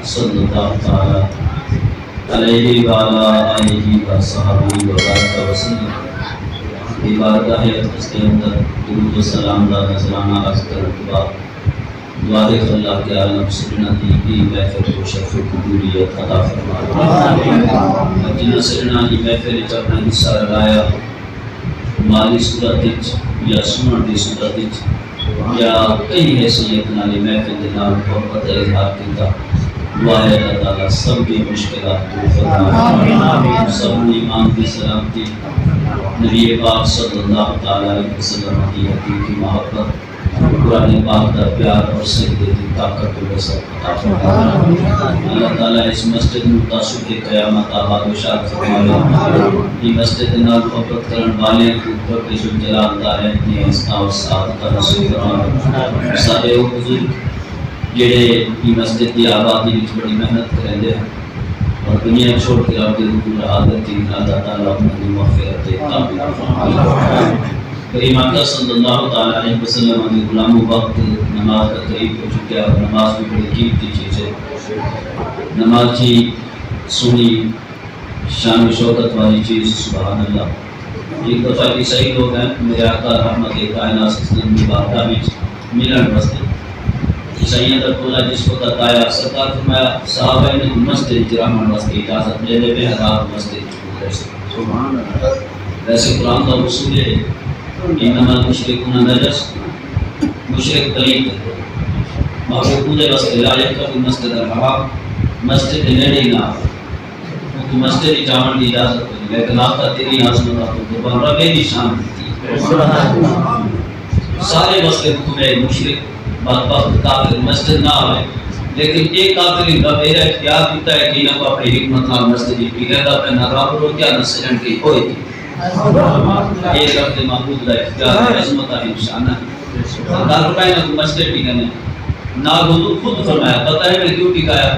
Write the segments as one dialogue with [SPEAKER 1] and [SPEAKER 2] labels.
[SPEAKER 1] صلی اللہ تعالی علیہ وعلی آلہ وصحبہ وبارک وسلم۔ بارگاہ اقدس کے اندر درود و سلام دا نذرانہ عرض کرنے کے بعد دعا ہے کہ اللہ کے عالم سجنہ دی محفل کو شرف و قبولیت عطا فرمائے۔ جنہاں سجنہ دی محفل وچ اپنا حصہ لگایا، مالی صورت یا سنن دی صورت یا کئی حیثیت نالی محفل دے نال محبت اظہار کیتا، دعا ہے اللہ تعالیٰ سب کی مشکلات دور فرمائے، سب ایمان کی سلامتی، نبی پاک صلی اللہ تعالیٰ علیہ وسلم کی حقیقی محبت، قرآن پاک کا پیار اور سجدے کی طاقت و وسعت عطا فرمائے۔ اللہ تعالیٰ اس مسجد متصل کے قیامت آباد و شاد فرمائے۔ یہ مسجد نال محبت کرن والے کو رب ذوالجلال دا اپنی حسنہ و سعادت نصیب فرمائے۔ سارے وہ بزرگ جڑے یہ مسجد کی آبادی وچ بڑی محنت کرتے ہیں اور دنیا چھوڑ کے آپ کے حضور حاضر تھی، اللہ تعالیٰ اپنی مغفرت قابل فرمائے۔ کریم آقا صلی اللہ تعالیٰ علیہ وسلم کے غلام وقت نماز کا قریب ہو چکا اور نماز بھی بڑی قیمتی چیز ہے۔ نماز کی سنی شان و شوکت والی چیز، سبحان اللہ۔ ایک دفعہ کی صحیح لوگ ہیں میرے آقا رحمت کائنات صلی اللہ علیہ وسلم کی بارگاہ وچ ملن واسطے عیسائیاں دا ٹولا جس وقت آیا، سرکار فرمایا صحابہ نے مسجد جرامن واسطے اجازت لے لے بے حرام مسجد سبحان اللہ۔ ویسے قرآن کا اصول ہے انما المشرکون نجس، مشرک پلید ہے، مگر پوجے واسطے لا یقربوا المسجد الحرام، مسجد نیڑے نہ تو مسجد کی جامن کی اجازت ہے، لیکن آقا تیری عظمت کو قربان رب کی شان دیتی ہے۔ سارے مسئلے حکم ہے مشرک بدبخت کافر مسجد نہ آئے، لیکن ایک کافر ان کا میرا اختیار دیتا ہے کہ انہوں کو اپنی حکمت نال مسجد کی گردہ پہ نہ رابر ہو کیا نہ سجن کی ہوئی تھی۔ ایک رب محبوب کا اختیار ہے، عظمت ہے، نشانہ ہے۔ سرکار فرمائے نہ کو مسجد ٹھکانے نہ حضور خود فرمایا، پتہ ہے میں کیوں ٹھکایا؟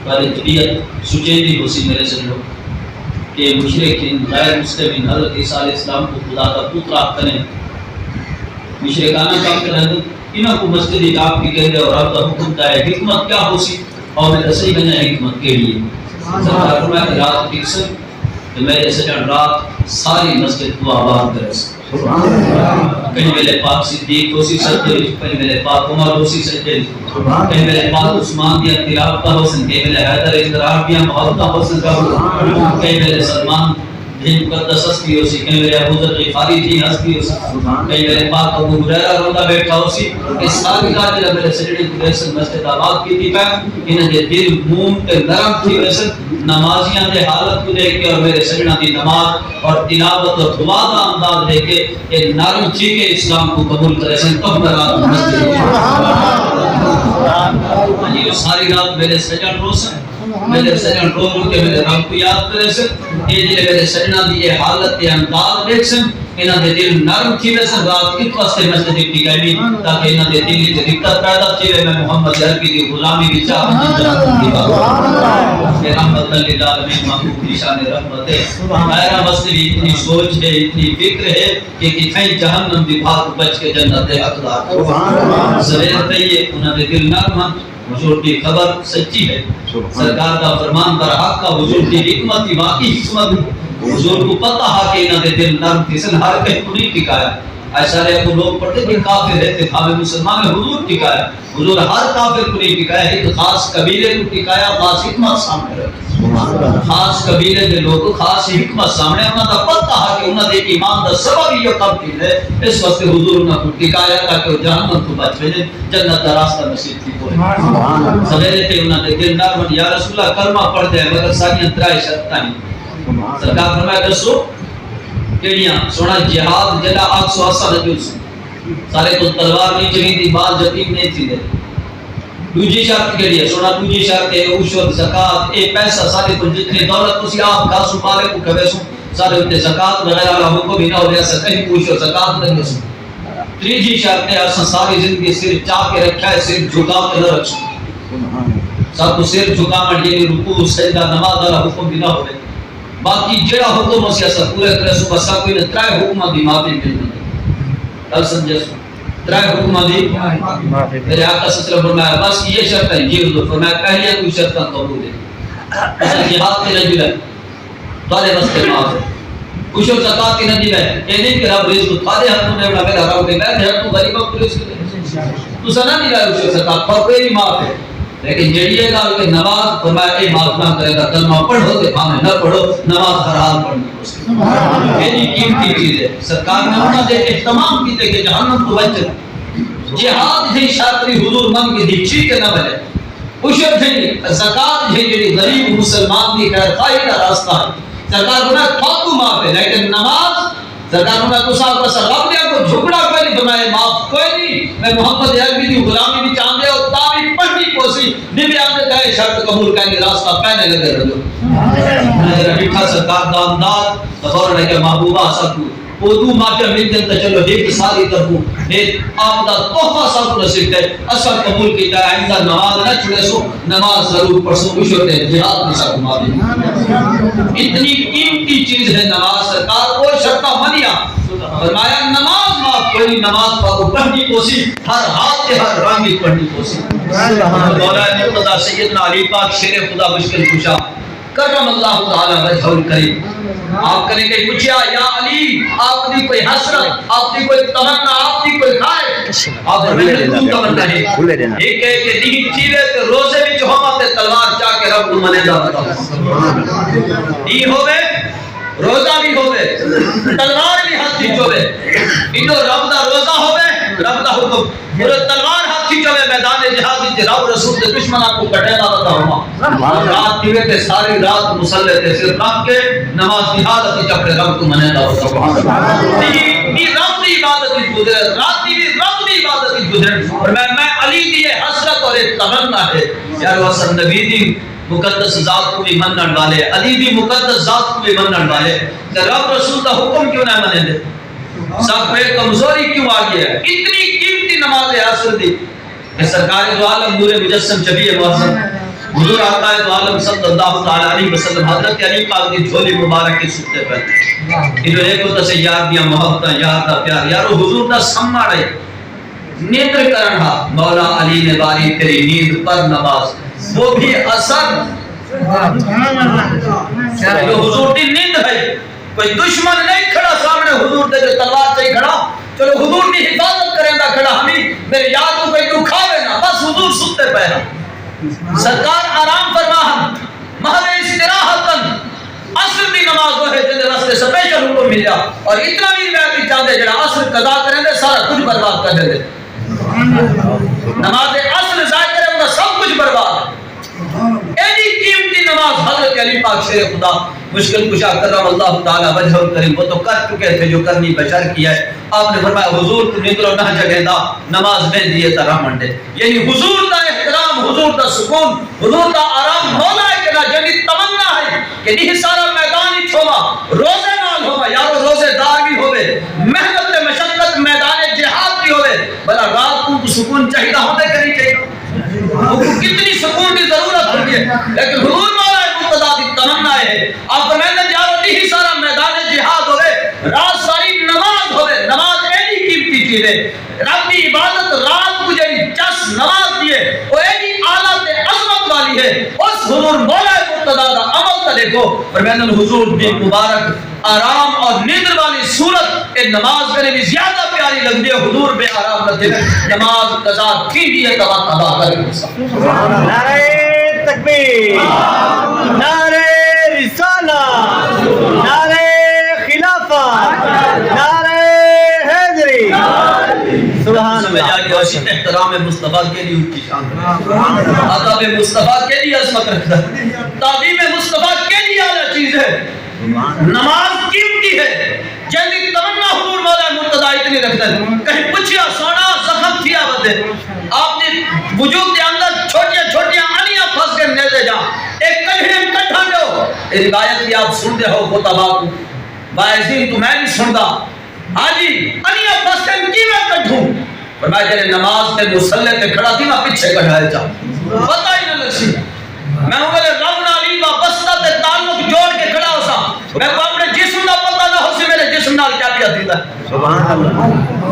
[SPEAKER 1] پر طبیعت سچیدی ہو سی میرے سجنوں کہ مشرکین غیر مسلمین حضرت عیسیٰ علیہ السلام کو خدا کا پتر آپ کریں، مشرکانہ کام کریں تو انہوں کو مسجد آپ کی کہہ دے اور آپ کا حکم کا ہے، حکمت کیا ہو سی اور میں تصحیح کرنا ہے حکمت کے لیے۔ سرکار فرمایا کہ رات ٹھیک سے کہ میرے سجن رات ساری مسجد کو آباد کرے سے کہیں میرے پاک صدیق ہو سی سجدے، کہیں میرے پاک عمر ہو سی سجدے، کہیں میرے پاک عثمان دیا تلاوت کا حسن، کہیں میرے حیدر اقرار دیا محبت کا حسن کا، کہیں میرے سلمان دین مقدس ہستی ہو سی، کہیں میرے ابو ذر غفاری تھی ہستی ہو سی، کہیں میرے پاک ابو ہریرہ روندہ بیٹھا ہو سی۔ اس ساری رات جب میرے سجدے کی ویسے مسجد آباد کی تھی پہ انہیں دے دل موم کے نرم تھی ویسے نمازیاں دے حالت کو دیکھ کے اور میرے سجنہ دی نماز اور تلاوت اور دعا دا انداز دیکھ کے یہ نرم چی کے اسلام کو قبول کرے سن تب رات مسجد یہ ساری رات میرے سجن رو سن، میرے سجن رو رو کے میرے رب کو یاد کرے سن، یہ جلے میرے سجنہ دی یہ حالت یہ انداز دیکھ سن، انہاں دے دل نرم تھی ویسے رات کت واسطے مسجد کی گئی تاکہ انہاں دے دل کی دقت پیدا تھی میں محمد عربی کی غلامی بھی چاہ کہ رحمت للعالمین محبوب کی شان رحمت ہے۔ میرا مسئلہ اتنی سوچ ہے، اتنی فکر ہے کہ کتھائیں جہنم دی بھاگ بچ کے جنت حقدار سویر پہیے انہاں دے دل نرم حضور کی خبر سچی ہے، سرکار کا فرمان پر حق کا حضور کی حکمت واقعی حکمت حضور کو پتہ ہے کہ انہاں دے دل نرم تھی سن ہر کہیں کو نہیں ٹکایا۔ ایسا رہے کو لوگ پڑھتے کہ کافر رہتے ہمیں مسلمان میں حضور ٹکایا، حضور ہر کافر کو نہیں ٹکایا، ایک خاص قبیلے کو ٹکایا، خاص حکمت سامنے رکھی، خاص قبیلے کے لوگ خاص حکمت سامنے انہاں دا پتہ ہے کہ انہاں دے ایمان دا سبب یہ تبدیل ہے، اس وقت حضور انہاں کو ٹکایا تاکہ وہ جہنم کو بچ بھیجے، جنت کا راستہ نصیب تھی کوئی سویرے تے انہاں دے دل نرم یا رسول اللہ کلمہ پڑھ دے مگر ساری ترائے شرطاں سرکار فرمایا دسو کیڑیاں سونا جہاد جلا آگ سو آسا نجل سے سارے کو تلوار نہیں چلی دی بال یتیم نہیں تھی دے دوجی شرط کیڑی ہے سونا دوجی شرط ہے عشر زکات اے پیسہ سارے کو جتنے دولت تسی آپ گھاسو پالے کو کبے سو سارے ہوتے زکات وغیرہ اللہ حکم بھی نہ ہو رہا سکتے ہی عشر زکات نہیں سو تریجی شرط ہے اساں ساری زندگی سر چاہ کے رکھا ہے سر جھکا کے نہ رکھو سب کو سر جھکا مٹ یعنی رکوع سجدہ نماز اللہ حکم بھی نہ ہو رہے باقی جڑا حکم اسی اسا پورے کرے سو بس کوئی نہ ترائے حکم دی معافی مل جائے گل سمجھے سو ترائے حکمہ دی میرے آقا صلی اللہ علیہ وسلم فرمایا بس یہ شرط ہے جی حضور فرمایا پہلے کوئی شرط قبول ہے مثلا جہاد کے نجل ہے تارے رستے معاف ہے کشو زکاة کی نجل ہے یہ نہیں کہ رب رزق تارے ہاتھوں نے بڑا میرا رب کے میں ہر تو غریبوں کو رزق دے تو سنا نہیں رہا کشو زکاة پر کوئی معاف ہے لیکن جڑیے گا کہ نماز فرمایا اے معاف نہ کرے گا کلمہ پڑھو تے ہمیں نہ پڑھو نماز ہر حال پڑھنی ہے یہ قیمتی چیز ہے سرکار نے انہوں نے اہتمام کیتے کہ جہنم تو بچ جہاد ہی شاطری حضور من کی دی چیتے نہ بلے اشر تھی زکاة ہی جڑی غریب مسلمان دی خیر خواہی کا راستہ ہے سرکار نے تھوکو معاف ہے لیکن نماز سرکار نے تو صاحب کا رب نے کو جھگڑا پہلی فرمائے معاف کوئی نہیں میں محمد عربی دی غلامی بھی چاہندے اور تابی پڑھنی کوسی نبی آنے کہے شرط قبول کریں گے راستہ پہنے لگے رہو میرا بیٹھا سرکار دا انداز تصور ہے کہ محبوبہ سکو اردو ماتے ملتے تو چلو ایک ساری طرفوں ایک آپ دا تحفہ سب نصیب ہے اثر قبول کی جائے آئندہ نماز نہ چھوڑے سو نماز ضرور پڑھسو کچھ ہوتے ہیں جہاد میں سب مادے اتنی قیمتی چیز ہے نماز سرکار کو شرطہ منیا فرمایا نماز معاف کوئی نماز پاکو پڑھنی کوسی ہر ہاتھ کے ہر رنگی پڑھنی کوسی مولا مقتدی سیدنا علی پاک شیر خدا مشکل کشا کرم اللہ تعالی وجہ الکریم آپ کنے کہ پوچھیا یا علی آپ دی کوئی حسرت آپ دی کوئی تمنا آپ دی کوئی خواہش آپ نے تو تمنا ہے ایک ہے کہ دی چیزیں تے روزے وچ ہوواں تے تلوار چا کے رب منے دا بتا دی ہوے روزہ بھی ہوے تلوار بھی ہاتھ وچ ہوے انو رب دا روزہ ہوے رب دا حکم اور تلوار ہاتھ وچ ہوے میدان جہاد وچ رب رسول دے دشمناں کو کٹے دا بتا ہوا رات دیوے تے ساری رات مصلی تے صرف رکھ کے نماز کی حالت وچ اپنے رب کو منے دا سبحان اللہ دی رب دی عبادت وچ گزرے رات دی رب دی عبادت وچ گزرے اور میں علی دی حسرت اور ایک تمنا ہے یار وسن نبی دی مقدس ذات کو بھی منن والے علی دی مقدس ذات کو بھی منن والے کہ رب رسول دا حکم کیوں نہ منے دے سب پہ کمزوری کیوں آ گیا ہے اتنی قیمتی نماز حاصل دی کہ سرکار دو عالم نور مجسم شبیہ محسن حضور آقا دو عالم صلی اللہ تعالی علیہ وسلم حضرت علی پاک کی جھولی مبارک کی سکتے پر انہوں نے کو تسے یار دیا محبتہ یار دا پیار یارو حضور دا سمہ رہے نیتر کرنہا مولا علی نے باری تیری نیند پر نماز وہ بھی اثر جو حضور دی نیند ہے کوئی دشمن نہیں کھڑا سامنے حضور دے جو تلوار چاہی کھڑا چلو حضور دی حفاظت کریں دا کھڑا ہمیں میرے یاد کو کوئی دکھاوے نا بس حضور سکتے پہنا سرکار آرام فرما ہم محل استراحتن عصر دی نماز وہ ہے جنہیں رستے سپیشل حکم ملیا اور اتنا بھی میں چاہتے جڑا عصر قضا کریں دے سارا کچھ برباد کر دے نماز عصر ضائع کریں گا سب کچھ برباد ایلی قیمتی نماز حضرت علی پاک شیر خدا مشکل کشا کرم اللہ تعالی وجہ الکریم وہ تو کر چکے تھے جو کرنی بشر کیا ہے آپ نے فرمایا حضور تو نکلو نہ جگہ دا نماز میں دیے طرح منڈے یعنی حضور دا احترام حضور دا سکون حضور دا آرام مولا ہے کہ نہ جنی تمنا ہے کہ نہیں سارا میدان ہی چھوما روزے نال ہوما یارو روزے دار بھی ہوئے محنت مشقت میدان جہاد بھی ہوئے بلا رات کو سکون چاہیدہ ہوتے کرنی چاہیے کتنی سکون کی ضرورت ہوتی ہے لیکن حضور مولا مقتدی دی تمنا ہے آپ فرمائیں جاؤ نہیں سارا میدان جہاد ہوئے رات ساری نماز ہوئے نماز ایلی قیمتی چیز ہے رب کی عبادت رات کو جائے چس نماز دیئے وہ ایلی آلات عظمت والی ہے اس حضور مولا مقتدی دا عمل تا دیکھو فرمائیں حضور دی مبارک آرام اور نیندر والی صورت اے نماز کرنے بھی زیادہ پیاری لگ دی حضور بے آرام لگ دی نماز قضا کی بھی ہے تباہ کر
[SPEAKER 2] نعرہ تکبیر نعرہ رسالہ نعرہ خلافہ نعرہ حیدری سبحان اللہ
[SPEAKER 1] احترام مصطفیٰ کے لیے ان کی شان آداب مصطفیٰ کے لیے عظمت رکھتا ہے تعظیم مصطفیٰ کے لیے اعلیٰ چیز ہے نماز قیمتی ہے جنہی تمنا حضور مولا مقتدی اتنی رکھتا ہے کہیں پچھیا سونا زخم تھیا بدے آپ نے وجود کے اندر چھوٹیاں چھوٹیاں انیاں پھنس کے نیزے جا ایک کلہم کٹھا جو روایت کی آپ سن دے ہو خطبہ کو باعثین تو میں نہیں سندا آجی انیاں پھنس کے کی میں کٹھوں فرمایا جنہیں نماز کے مسلح کے کھڑا تھی میں پیچھے کٹھائے جا پتہ ہی نہ لگسی میں ہوں میرے رب نالی وابستہ تے تعلق جوڑ کے کھڑا ہو سا میں کو اپنے جسم نہ پتہ نہ ہو سی میرے جسم نال کیا کیا دیتا ہے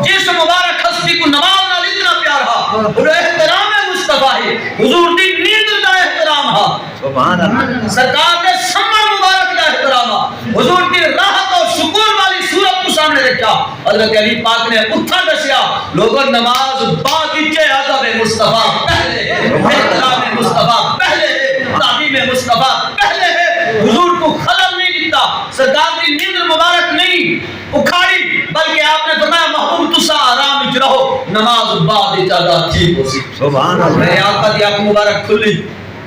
[SPEAKER 1] جسم مبارک ہستی کو نماز
[SPEAKER 3] اور احترام مصطفیٰ ہے حضور دی نیند دا احترام ہا
[SPEAKER 2] سبحان اللہ
[SPEAKER 3] سرکار دے سما مبارک دا احترام ہا حضور دی راحت اور سکون والی صورت کو سامنے رکھا حضرت علی پاک نے اٹھا دسیا لوگوں نماز بعد کے ادب مصطفیٰ پہلے احترام مصطفیٰ پہلے تعظیم مصطفیٰ پہلے حضور کو خلل نہیں دیتا سرکار دی نیند مبارک نہیں اکھاڑی بلکہ آپ نے فرمایا محبوب تسا آرام وچ رہو نماز بعد ادا ٹھیک ہو سی
[SPEAKER 2] سبحان اللہ
[SPEAKER 3] میرے آقا دی آنکھ مبارک کھلی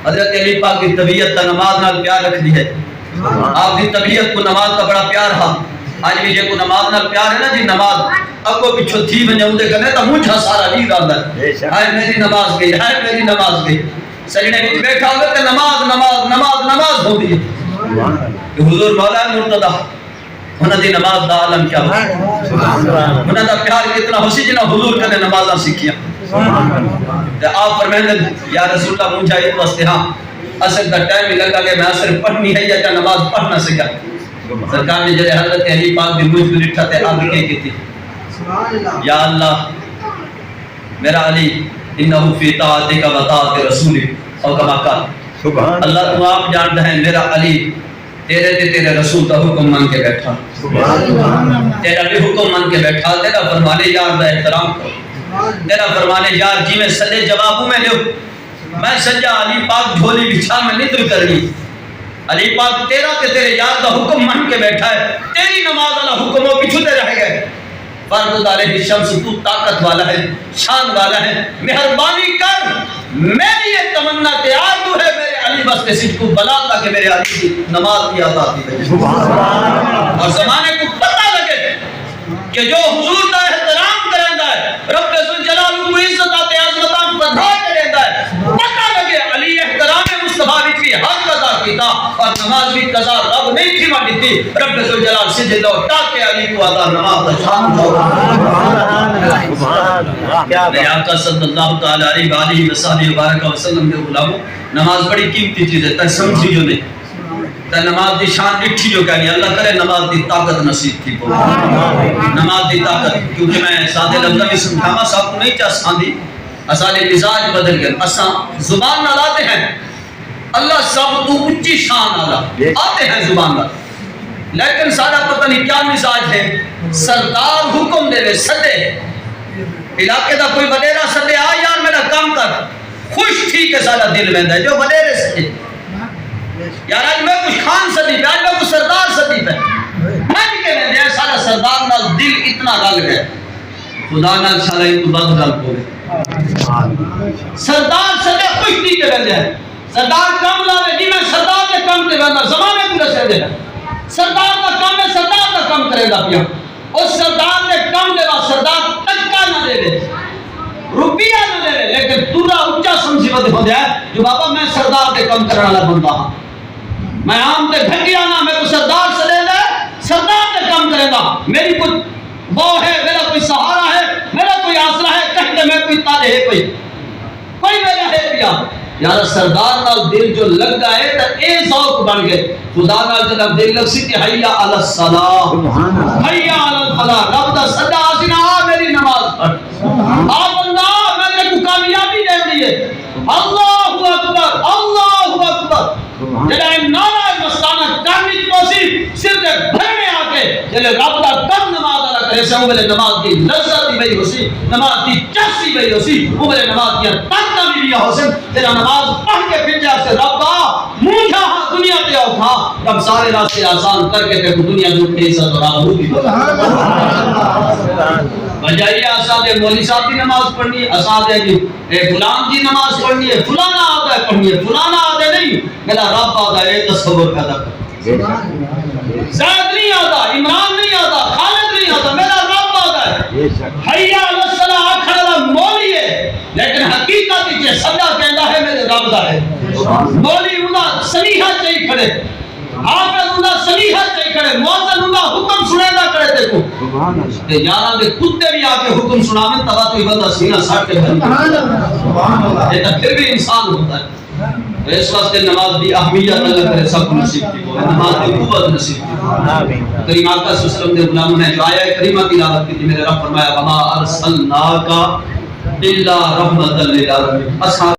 [SPEAKER 3] حضرت علی پاک کی طبیعت تا نماز نال پیار رکھ دی ہے آپ کی طبیعت کو نماز کا بڑا پیار ہاں آج بھی جے کو نماز نال پیار ہے نا جی نماز اگو پیچھو تھی ونجے اندے کرنے تا مجھا سارا نہیں رہندا ہے میری نماز گئی ہے میری نماز گئی سجنے وچ بیٹھا ہوگا تے نماز نماز نماز نماز ہوندی ہے حضور مولا مرتضی انہاں دی نماز دا عالم کیا ہے انہاں دا پیار کتنا ہوسی جنہاں حضور کنے نمازاں سیکھیاں تے آپ فرمائیں یا رسول اللہ مجھا ایک واسطے ہاں اصل دا ٹائم ہی لگا کہ میں اصل پڑھنی ہے یا نماز پڑھنا سکا سرکار نے جلے حضرت علی پاک دی مجھ پر اٹھا تے آگے کی تھی یا اللہ میرا علی انہو فی طاعتک و طاعت رسولک او کما قال
[SPEAKER 2] سبحان
[SPEAKER 3] اللہ تو آپ جانتا ہے میرا علی تیرے تے تیرے رسول کا حکم مان کے بیٹھا تیرا بھی حکم مان کے بیٹھا تیرا فرمانے یار دا احترام کرو تیرا فرمانے یار جی میں سجے جوابوں میں لو میں سجا علی پاک جھولی بچھا میں نظر کرنی علی پاک تیرا تے تیرے یار دا حکم مان کے بیٹھا ہے تیری نماز والا حکم وہ پیچھے رہ گئے فرد علیہ شمس تو طاقت والا ہے شان والا ہے مہربانی کر میری یہ تمنا تے آرزو ہے میرے علی بس کے سجھ کو بلا تاکہ میرے علی کی نماز کی عطا کی بجے اور زمانے کو پتہ لگے کہ جو حضور دا احترام کریں ہے رب ذوالجلال کو عزت آتے عظمتاں بڑھا کے دیتا ہے پتہ لگے علی احترام مصطفیٰ بھی حق ادا کیتا اور نماز بھی قضا رب نہیں تھی مانی تھی رب ذوالجلال سجدہ لوٹا کے علی کو ادا نماز کا شان میرے آقا صلی اللہ تعالی علیہ وآلہ وسلم وسلم کے غلاموں نماز بڑی قیمتی چیز ہے تے سمجھی جو نہیں تے نماز دی شان لکھی جو کہنی اللہ کرے نماز دی طاقت نصیب تھی نماز دی طاقت کیونکہ میں سادے لفظ میں سمجھاما صاحب کو نہیں چاہ ساندھی اسانے مزاج بدل گئے اساں زبان نہ لاتے ہیں اللہ سب تو اونچی شان والا آتے ہیں زبان نال لیکن سارا پتہ نہیں کیا مزاج ہے سردار حکم دے لے سدے علاقے دا کوئی وڈیرا سدے آ یار میرا کام کر خوش تھی کہ سارا دل ویندا ہے جو وڈیرے سدے یار آج میں کچھ خان سدی پہ آج میں کچھ سردار سدی پہ میں کے ویندے سارا سردار نال دل اتنا رل گیا خدا نال شالا ان تو بعد گل پوے سردار سدے خوش تھی کہ ویندے ہیں سردار کام لاوے جی میں سردار کے کام تے ویندا زمانے کو دسے دے سردار کا کام ہے سردار کا کام کرے گا پیا اس سردار نے کام دے وا سردار ٹکا نہ دے دے روپیہ نہ دے دے لیکن تورا اونچا سمجھی ود ہو جائے جو بابا میں سردار کے کام کرنے والا بندہ ہاں میں عام تے گھٹیا نہ میں کو سردار سے لے لے سردار کے کام کرے گا میری کوئی وہ ہے میرا کوئی سہارا ہے میرا کوئی آسرا ہے کہتے میں کوئی تالے ہے کوئی میرا ہے پیا یار سردار نال دل جو لگ گئے تا اے ذوق بن گئے خدا نال جب دل لگ سی کہ حیا علی الصلاۃ حیا علی الفلاح رب دا صدا آسنا آ میری نماز پڑھ آ بندہ میں تیرے کو کامیابی دینی ہے اللہ اکبر جڑا نعرہ مستانہ کرنی پوسی سر دے بھرنے آ کے جلے رب دا کم نماز ادا کرے سے وہ نماز دی لذت بھی ہوسی نماز دی چسی بھی ہوسی وہ نماز دی طاقت بھی ہوسی تیرا نماز پڑھ کے پھر جا سے ربا مجھا دنیا تے اوکھا رب سارے راستے آسان کر کے تے دنیا دے عزت اور آبرو دی بجائے اسادے مولوی صاحب کی نماز پڑھنی ہے اسادے جی غلام جی نماز پڑھنی ہے فلانا آتا ہے پڑھنی ہے فلانا آتا نہیں میرا رب آتا ہے تصور پیدا کر زید نہیں آتا عمران نہیں آتا خالد نہیں آتا میرا رب آتا ہے حیا علی الصلاۃ آکھنا مولوی ہے لیکن حقیقت یہ سدا کہندا ہے میرے رب دا ہے مولوی انہاں صلیحہ چاہیے کھڑے حافظ انہاں صلیحہ چاہیے کھڑے مؤذن انہاں حکم سنیندا کرے تے کو تے یاراں دے کتے بھی آ کے حکم سناویں توا تو بندہ سینہ ساٹ کے سبحان اللہ یہ تو پھر بھی انسان ہوتا ہے اس واسطے نماز دی اہمیت اللہ کرے سب کو نصیب کی ہو نماز دی قوت نصیب کی آمین کریم آقا صلی اللہ علیہ وسلم کے غلاموں نے جو آیہ کریمہ تلاوت کی تھی میرے رب فرمایا وما ارسلناک الا رحمۃ للعالمین.